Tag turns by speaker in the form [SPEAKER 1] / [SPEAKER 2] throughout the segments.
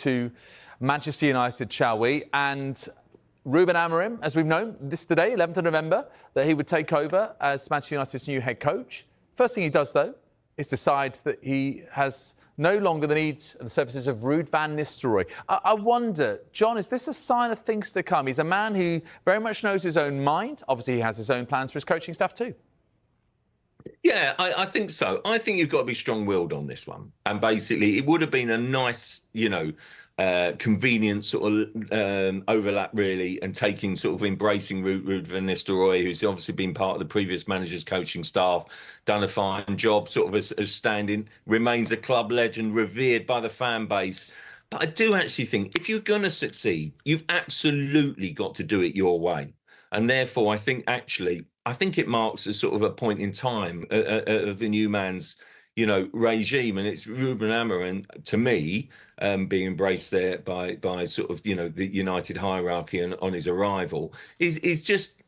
[SPEAKER 1] to Manchester United, shall we? And Ruben Amorim, as we've known, this today, 11th of November, that he would take over as Manchester United's new head coach. First thing he does, though, is decide that he has no longer the needs and the services of Ruud van Nistelrooy. I wonder, John, is this a sign of things to come? He's a man who very much knows his own mind. Obviously, he has his own plans for his coaching staff too.
[SPEAKER 2] Yeah, I think so. I think you've got to be strong-willed on this one. And basically, it would have been a nice, convenient sort of overlap, really, and embracing Ruud van Nistelrooy, who's obviously been part of the previous manager's coaching staff, done a fine job, sort of as standing, remains a club legend, revered by the fan base. But I do actually think if you're going to succeed, you've absolutely got to do it your way. And therefore, I think it marks a sort of a point in time of the new man's, regime, and it's Ruben Amorim, to me, being embraced there by sort of, the United hierarchy and on his arrival is just,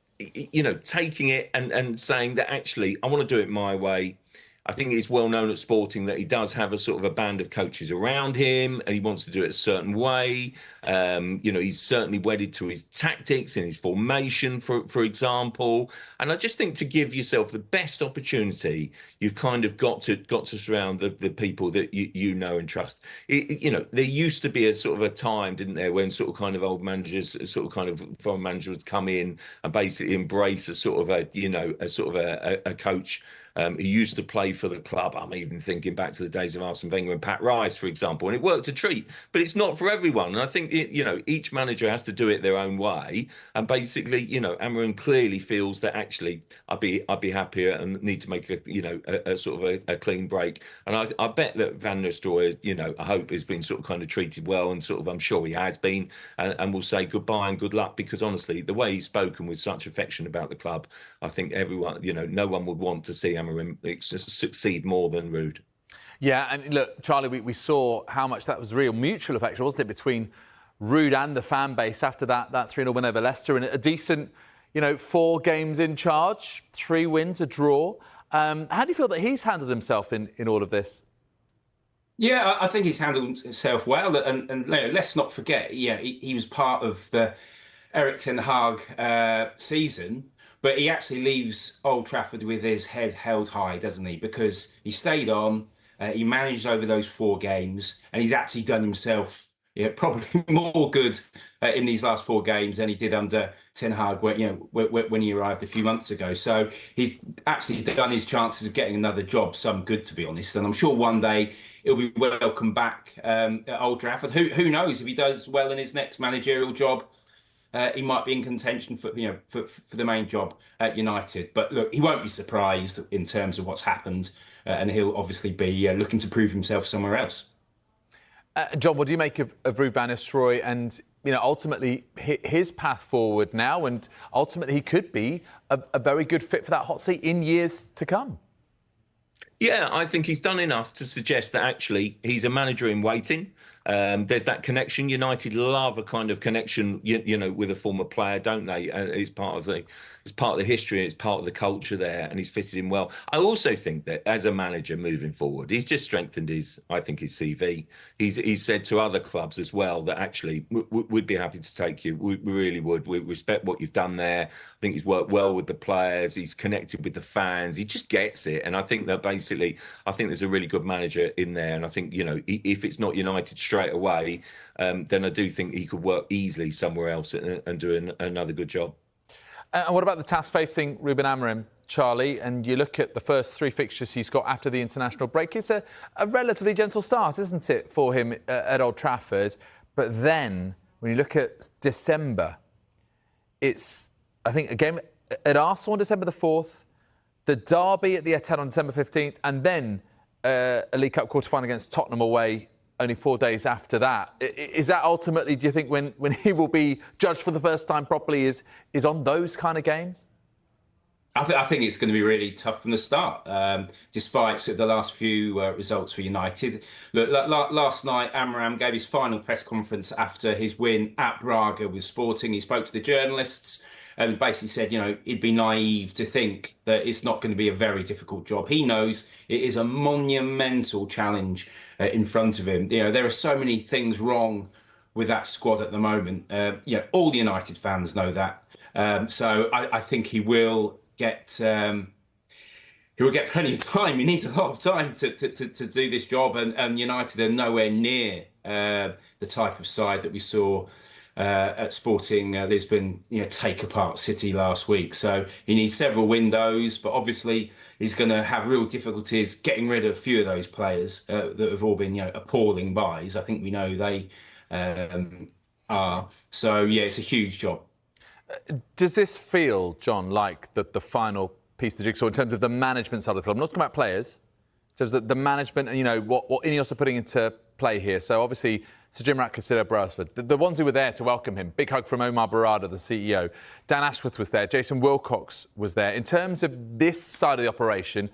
[SPEAKER 2] taking it and saying that actually I want to do it my way. I think it's well known at Sporting that he does have a sort of a band of coaches around him and he wants to do it a certain way. He's certainly wedded to his tactics and his formation, for example. And I just think to give yourself the best opportunity, you've kind of got to surround the people that you know and trust. There used to be a sort of a time, didn't there, when sort of kind of old managers, sort of kind of foreign managers would come in and basically embrace a sort of a coach who used to play for the club. I'm even thinking back to the days of Arsene Wenger and Pat Rice, for example, and it worked a treat. But it's not for everyone. And I think, each manager has to do it their own way. And basically, Amorim clearly feels that actually I'd be happier and need to make a sort of a clean break. And I bet that Van Nistelrooy, I hope has been sort of kind of treated well, and sort of I'm sure he has been, and will say goodbye and good luck, because honestly, the way he's spoken with such affection about the club, I think everyone, no one would want to see Amorim succeed more than Ruud.
[SPEAKER 1] Yeah, and look, Charlie, we saw how much that was real mutual affection, wasn't it, between Ruud and the fan base after that 3-0 win over Leicester, and a decent, 4 games in charge, 3 wins, a draw. How do you feel that he's handled himself in all of this?
[SPEAKER 3] Yeah, I think he's handled himself well, and let's not forget, he was part of the Erik ten Hag season. But he actually leaves Old Trafford with his head held high, doesn't he? Because he stayed on, he managed over those 4 games, and he's actually done himself probably more good in these last 4 games than he did under Ten Hag when he arrived a few months ago. So he's actually done his chances of getting another job some good, to be honest. And I'm sure one day he'll be welcome back at Old Trafford. Who knows, if he does well in his next managerial job, he might be in contention for the main job at United. But look, he won't be surprised in terms of what's happened, and he'll obviously be looking to prove himself somewhere else.
[SPEAKER 1] John, what do you make of Ruud van Nistelrooy and ultimately his path forward now, and ultimately he could be a very good fit for that hot seat in years to come?
[SPEAKER 2] Yeah, I think he's done enough to suggest that actually he's a manager in waiting. There's that connection. United love a kind of connection, with a former player, don't they? It's part of the history. It's part of the culture there, and he's fitted in well. I also think that as a manager moving forward, he's just strengthened his CV. He's said to other clubs as well that actually we'd be happy to take you. We really would. We respect what you've done there. I think he's worked well with the players. He's connected with the fans. He just gets it, and I think that basically, there's a really good manager in there. And I think if it's not United straight away, then I do think he could work easily somewhere else and do another good job.
[SPEAKER 1] And what about the task facing Ruben Amorim, Charlie? And you look at the first 3 fixtures he's got after the international break. It's a relatively gentle start, isn't it, for him at Old Trafford? But then, when you look at December, it's, I think, a game at Arsenal on December the 4th, the derby at the Etihad on December 15th, and then a League Cup quarter-final against Tottenham away only 4 days after that. Is that ultimately, do you think, when he will be judged for the first time properly, is on those kind of games?
[SPEAKER 3] I think it's going to be really tough from the start, despite the last few results for United. Look, last night, Amorim gave his final press conference after his win at Braga with Sporting. He spoke to the journalists, and basically said, he'd be naive to think that it's not going to be a very difficult job. He knows it is a monumental challenge in front of him. There are so many things wrong with that squad at the moment. All the United fans know that. So I think he will get. He will get plenty of time. He needs a lot of time to do this job, and United are nowhere near the type of side that we saw at Sporting Lisbon, take apart City last week. So he needs several windows, but obviously he's going to have real difficulties getting rid of a few of those players that have all been, appalling buys. I think we know they are. So yeah, it's a huge job.
[SPEAKER 1] Does this feel, John, like the final piece of the jigsaw in terms of the management side of the club? I'm not talking about players, in terms of the management and, what Ineos are putting into play here. So obviously, Sir Jim Ratcliffe, Cyril Brailsford, the ones who were there to welcome him. Big hug from Omar Barada, the CEO. Dan Ashworth was there. Jason Wilcox was there. In terms of this side of the operation,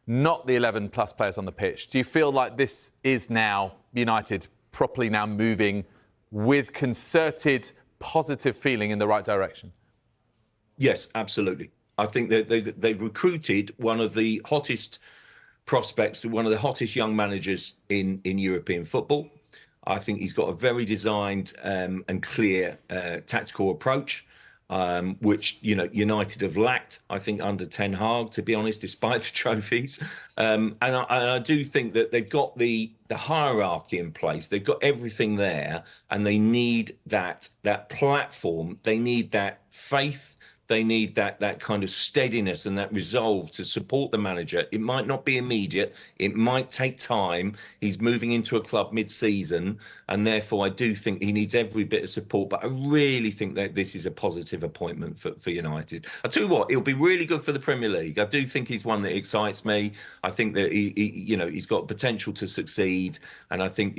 [SPEAKER 1] not the 11-plus players on the pitch, do you feel like this is now United properly now moving with concerted, positive feeling in the right direction?
[SPEAKER 2] Yes, absolutely. I think that they've recruited one of the hottest prospects, one of the hottest young managers in European football. I think he's got a very designed and clear tactical approach, which United have lacked, I think, under Ten Hag, to be honest, despite the trophies. And I do think that they've got the hierarchy in place. They've got everything there, and they need that platform. They need that faith. They need that kind of steadiness and that resolve to support the manager. It might not be immediate. It might take time. He's moving into a club mid-season, and therefore I do think he needs every bit of support. But I really think that this is a positive appointment for United. I'll tell you what, it'll be really good for the Premier League. I do think he's one that excites me. I think that he's got potential to succeed, and I think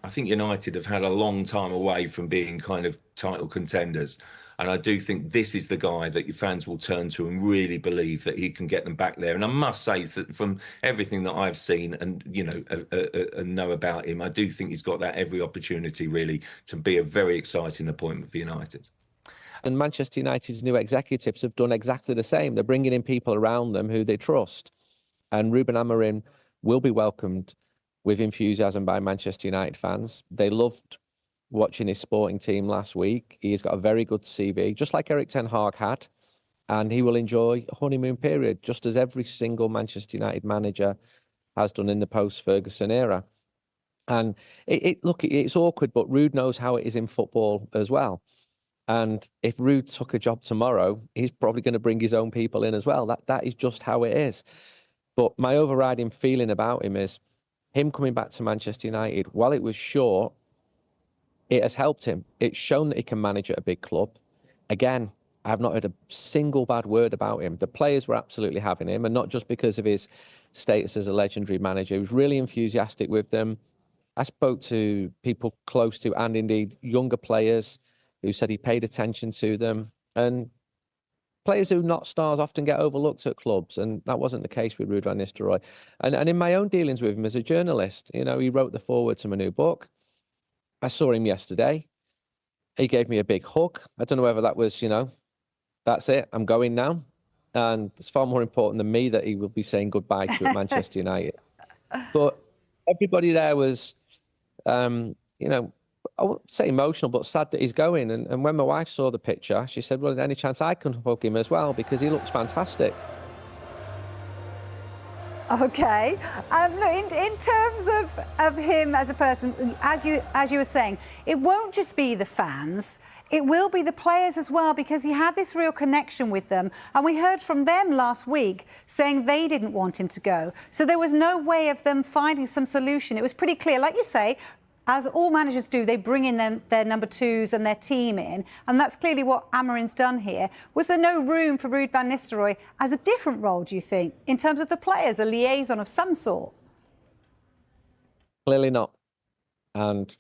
[SPEAKER 2] I think United have had a long time away from being kind of title contenders. And I do think this is the guy that your fans will turn to and really believe that he can get them back there. And I must say that from everything that I've seen and, and know about him, I do think he's got that every opportunity, really, to be a very exciting appointment for United.
[SPEAKER 4] And Manchester United's new executives have done exactly the same. They're bringing in people around them who they trust. And Ruben Amorim will be welcomed with enthusiasm by Manchester United fans. They loved watching his Sporting team last week. He's got a very good CV, just like Erik Ten Hag had, and he will enjoy a honeymoon period, just as every single Manchester United manager has done in the post-Ferguson era. And look, it's awkward, but Ruud knows how it is in football as well. And if Ruud took a job tomorrow, he's probably going to bring his own people in as well. That is just how it is. But my overriding feeling about him is him coming back to Manchester United, while it was short, it has helped him. It's shown that he can manage at a big club. Again, I've not heard a single bad word about him. The players were absolutely having him, and not just because of his status as a legendary manager. He was really enthusiastic with them. I spoke to people close to, and indeed younger players, who said he paid attention to them. And players who are not stars often get overlooked at clubs, and that wasn't the case with Ruud van Nistelrooy. And in my own dealings with him as a journalist, he wrote the foreword to my new book. I saw him yesterday. He gave me a big hug. I don't know whether that was, that's it, I'm going now. And it's far more important than me that he will be saying goodbye to at Manchester United. But everybody there was, I won't say emotional, but sad that he's going. And when my wife saw the picture, she said, well, any chance I can hug him as well, because he looks fantastic.
[SPEAKER 5] Okay. Look, in terms of him as a person, as you were saying, it won't just be the fans. It will be the players as well, because he had this real connection with them. And we heard from them last week saying they didn't want him to go. So there was no way of them finding some solution. It was pretty clear. Like you say, as all managers do, they bring in their number twos and their team in. And that's clearly what Amorim's done here. Was there no room for Ruud van Nistelrooy as a different role, do you think, in terms of the players, a liaison of some sort?
[SPEAKER 4] Clearly not. And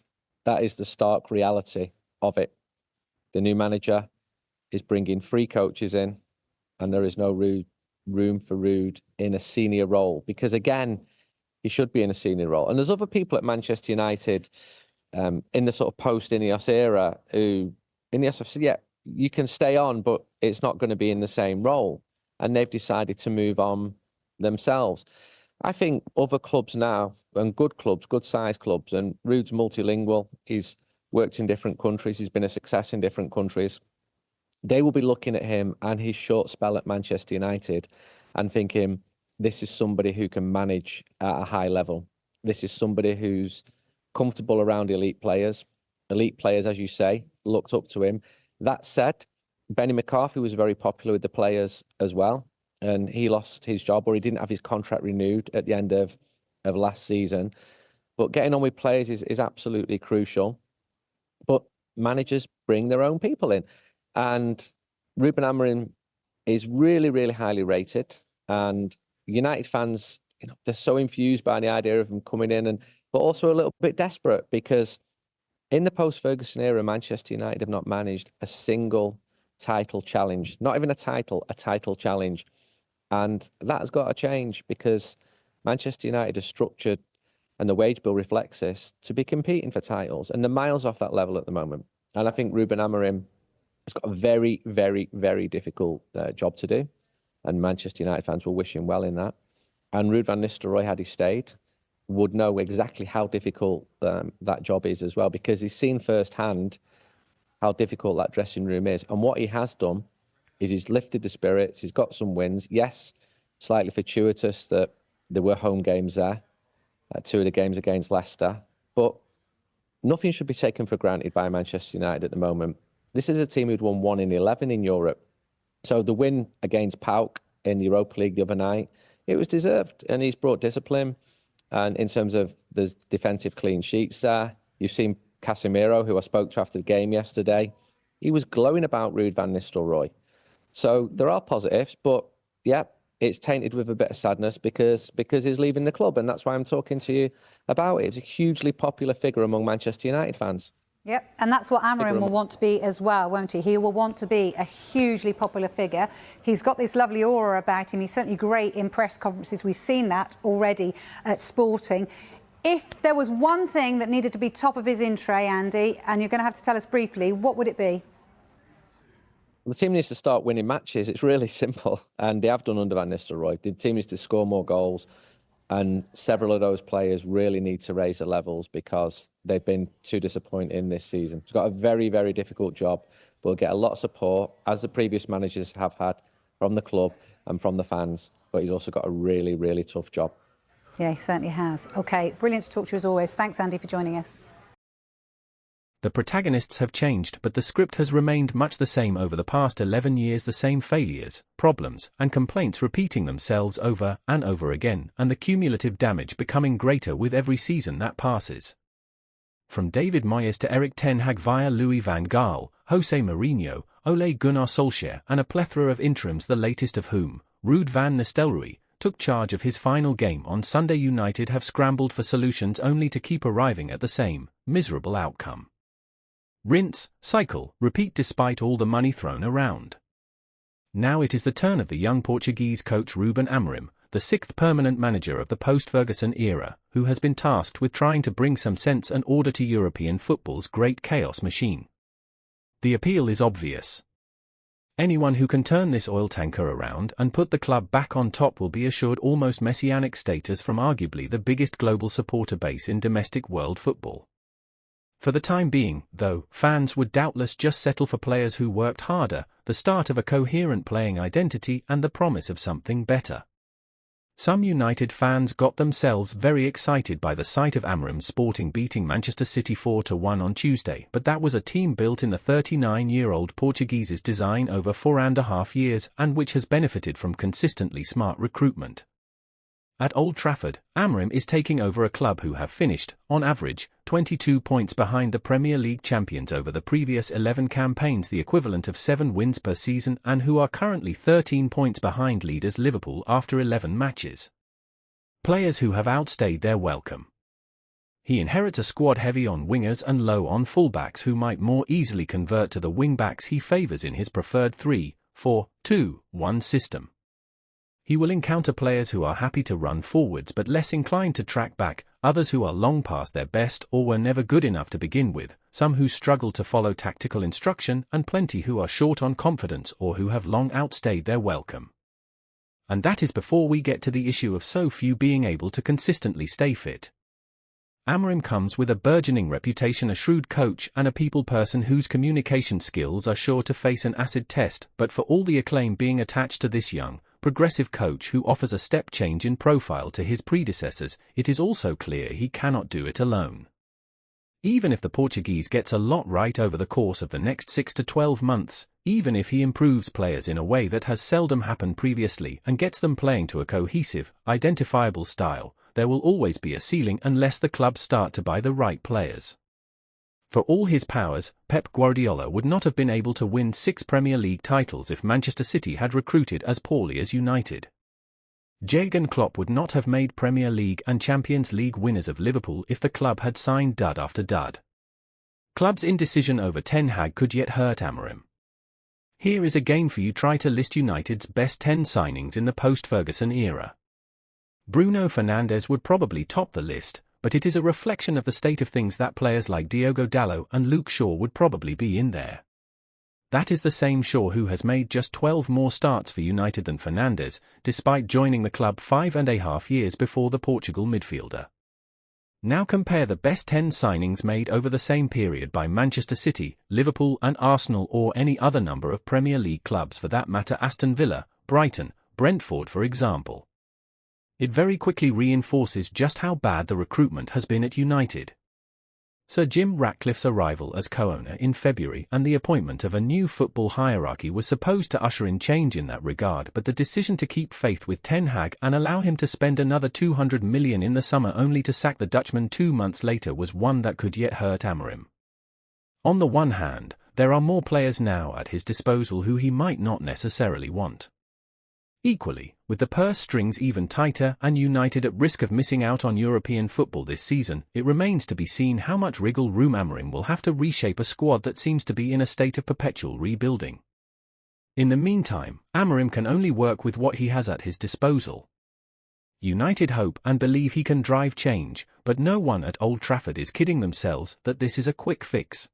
[SPEAKER 4] that is the stark reality of it. The new manager is bringing 3 coaches in, and there is no room for Ruud in a senior role. Because, again, he should be in a senior role. And there's other people at Manchester United in the sort of post-Ineos era who, Ineos have said, yeah, you can stay on, but it's not going to be in the same role. And they've decided to move on themselves. I think other clubs now, and good clubs, good sized clubs, and Ruud's multilingual, he's worked in different countries, he's been a success in different countries. They will be looking at him and his short spell at Manchester United and thinking, this is somebody who can manage at a high level. This is somebody who's comfortable around elite players. Elite players, as you say, looked up to him. That said, Benny McCarthy was very popular with the players as well. And he lost his job, or he didn't have his contract renewed at the end of last season. But getting on with players is absolutely crucial. But managers bring their own people in. And Ruben Amorim is really, really highly rated. And United fans, they're so infused by the idea of him coming in, but also a little bit desperate, because in the post-Ferguson era, Manchester United have not managed a single title challenge. Not even a title challenge. And that has got to change, because Manchester United is structured, and the wage bill reflects this, to be competing for titles. And they're miles off that level at the moment. And I think Ruben Amorim has got a very, very, very difficult job to do. And Manchester United fans will wish him well in that. And Ruud van Nistelrooy, had he stayed, would know exactly how difficult that job is as well, because he's seen firsthand how difficult that dressing room is. And what he has done is he's lifted the spirits, he's got some wins. Yes, slightly fortuitous that there were home games there, 2 of the games against Leicester, but nothing should be taken for granted by Manchester United at the moment. This is a team who'd won 1 in 11 in Europe. So the win against PAOK in the Europa League the other night, it was deserved, and he's brought discipline. And in terms of there's defensive clean sheets there, you've seen Casemiro, who I spoke to after the game yesterday. He was glowing about Ruud van Nistelrooy. So there are positives, but yeah, it's tainted with a bit of sadness because he's leaving the club, and that's why I'm talking to you about it. He's a hugely popular figure among Manchester United fans.
[SPEAKER 5] Yep, and that's what Amorim will want to be as well, won't he? He will want to be a hugely popular figure. He's got this lovely aura about him. He's certainly great in press conferences. We've seen that already at Sporting. If there was one thing that needed to be top of his in tray, Andy, and you're going to have to tell us briefly, what would it be?
[SPEAKER 4] The team needs to start winning matches. It's really simple, and they have done under Van Nistelrooy. The team needs to score more goals, and several of those players really need to raise the levels because they've been too disappointing this season. He's got a very, very difficult job, but he'll get a lot of support, as the previous managers have had, from the club and from the fans. But he's also got a really, really tough job.
[SPEAKER 5] Yeah, he certainly has. OK, brilliant to talk to you as always. Thanks, Andy, for joining us.
[SPEAKER 6] The protagonists have changed, but the script has remained much the same over the past 11 years, the same failures, problems, and complaints repeating themselves over and over again, and the cumulative damage becoming greater with every season that passes. From David Moyes to Erik ten Hag via Louis van Gaal, Jose Mourinho, Ole Gunnar Solskjaer, and a plethora of interims, the latest of whom, Ruud van Nistelrooy, took charge of his final game on Sunday. United have scrambled for solutions only to keep arriving at the same miserable outcome. Rinse, cycle, repeat despite all the money thrown around. Now it is the turn of the young Portuguese coach Ruben Amorim, the 6th permanent manager of the post-Ferguson era, who has been tasked with trying to bring some sense and order to European football's great chaos machine. The appeal is obvious. Anyone who can turn this oil tanker around and put the club back on top will be assured almost messianic status from arguably the biggest global supporter base in domestic world football. For the time being, though, fans would doubtless just settle for players who worked harder, the start of a coherent playing identity, and the promise of something better. Some United fans got themselves very excited by the sight of Amorim's Sporting beating Manchester City 4-1 on Tuesday, but that was a team built in the 39-year-old Portuguese's design over 4.5 years, and which has benefited from consistently smart recruitment. At Old Trafford, Amorim is taking over a club who have finished, on average, 22 points behind the Premier League champions over the previous 11 campaigns, the equivalent of 7 wins per season, and who are currently 13 points behind leaders Liverpool after 11 matches. Players who have outstayed their welcome. He inherits a squad heavy on wingers and low on fullbacks who might more easily convert to the wing-backs he favours in his preferred 3-4-2-1 system. He will encounter players who are happy to run forwards but less inclined to track back, others who are long past their best or were never good enough to begin with, some who struggle to follow tactical instruction, and plenty who are short on confidence or who have long outstayed their welcome. And that is before we get to the issue of so few being able to consistently stay fit. Amorim comes with a burgeoning reputation, a shrewd coach and a people person whose communication skills are sure to face an acid test, but for all the acclaim being attached to this young, progressive coach who offers a step change in profile to his predecessors, it is also clear he cannot do it alone. Even if the Portuguese gets a lot right over the course of the next 6 to 12 months, even if he improves players in a way that has seldom happened previously and gets them playing to a cohesive, identifiable style, there will always be a ceiling unless the club start to buy the right players. For all his powers, Pep Guardiola would not have been able to win 6 Premier League titles if Manchester City had recruited as poorly as United. Jurgen Klopp would not have made Premier League and Champions League winners of Liverpool if the club had signed dud after dud. Club's indecision over Ten Hag could yet hurt Amorim. Here is a game for you: try to list United's best 10 signings in the post-Ferguson era. Bruno Fernandes would probably top the list, but it is a reflection of the state of things that players like Diogo Dalot and Luke Shaw would probably be in there. That is the same Shaw who has made just 12 more starts for United than Fernandes, despite joining the club 5.5 years before the Portugal midfielder. Now compare the best 10 signings made over the same period by Manchester City, Liverpool and Arsenal, or any other number of Premier League clubs for that matter, Aston Villa, Brighton, Brentford for example. It very quickly reinforces just how bad the recruitment has been at United. Sir Jim Ratcliffe's arrival as co-owner in February and the appointment of a new football hierarchy was supposed to usher in change in that regard, but the decision to keep faith with Ten Hag and allow him to spend another 200 million in the summer only to sack the Dutchman 2 months later was one that could yet hurt Amorim. On the one hand, there are more players now at his disposal who he might not necessarily want. Equally, with the purse strings even tighter and United at risk of missing out on European football this season, it remains to be seen how much wriggle room Amorim will have to reshape a squad that seems to be in a state of perpetual rebuilding. In the meantime, Amorim can only work with what he has at his disposal. United hope and believe he can drive change, but no one at Old Trafford is kidding themselves that this is a quick fix.